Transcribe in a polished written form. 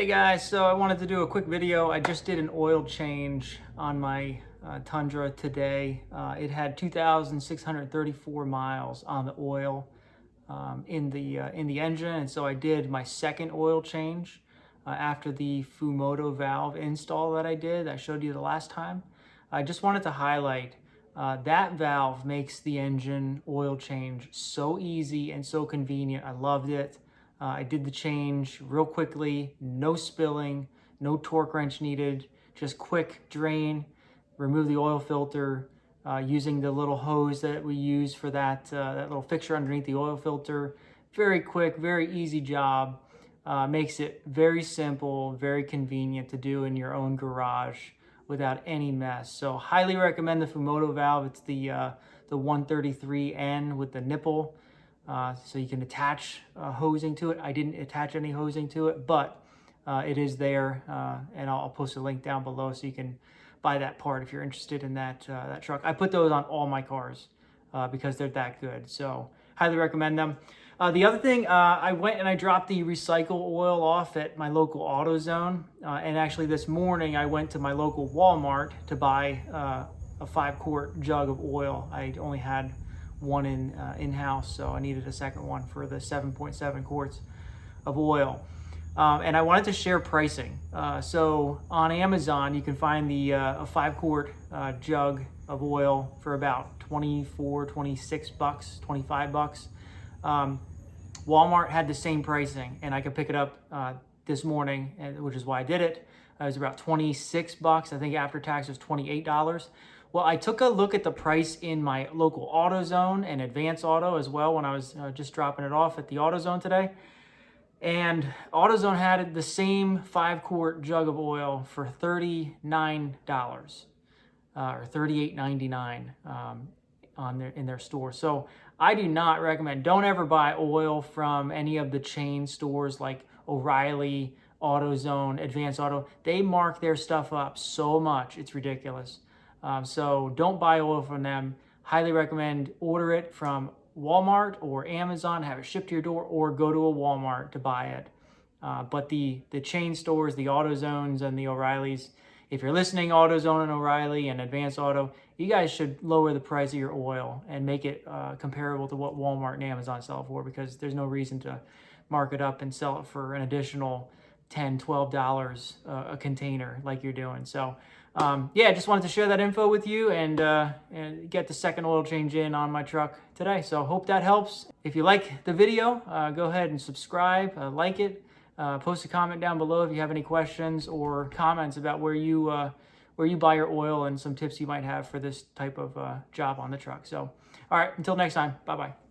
Hey guys, so I wanted to do a quick video. I just did an oil change on my Tundra today. It had 2,634 miles on the oil in the engine, and so I did my second oil change after the Fumoto valve install that I did. I showed you the last time. I just wanted to highlight that valve makes the engine oil change so easy and so convenient. I loved it. I did the change real quickly, no spilling, no torque wrench needed, just quick drain, remove the oil filter using the little hose that we use for that little fixture underneath the oil filter. Very quick, very easy job. Makes it very simple, very convenient to do in your own garage without any mess. So highly recommend the Fumoto valve. It's the 133N with the nipple. So you can attach hosing to it. I didn't attach any hosing to it, but it is there, and I'll post a link down below so you can buy that part if you're interested in that truck. I put those on all my cars because they're that good, so highly recommend them. The other thing, I went and I dropped the recycle oil off at my local AutoZone, and actually this morning I went to my local Walmart to buy a 5-quart jug of oil. I only had one in-house, so I needed a second one for the 7.7 quarts of oil. And I wanted to share pricing. So on Amazon, you can find the a 5-quart jug of oil for about 24, 26 bucks, 25 bucks. Walmart had the same pricing, and I could pick it up this morning, which is why I did it. It was about 26 bucks. I think after tax it was $28. Well, I took a look at the price in my local AutoZone and Advance Auto as well when I was just dropping it off at the AutoZone today. And AutoZone had the same 5-quart jug of oil for $39 or $38.99 in their store. So I do not recommend, don't ever buy oil from any of the chain stores like O'Reilly, AutoZone, Advance Auto. They mark their stuff up so much, it's ridiculous. So don't buy oil from them. Highly recommend order it from Walmart or Amazon, have it shipped to your door, or go to a Walmart to buy it. But the chain stores, the AutoZones and the O'Reillys, if you're listening, AutoZone and O'Reilly and Advance Auto, you guys should lower the price of your oil and make it comparable to what Walmart and Amazon sell it for, because there's no reason to mark it up and sell it for an additional $10, $12 a container like you're doing. So yeah, just wanted to share that info with you and get the second oil change in on my truck today. So hope that helps. If you like the video, go ahead and subscribe, like it, post a comment down below if you have any questions or comments about where you buy your oil and some tips you might have for this type of job on the truck. So all right, until next time, bye-bye.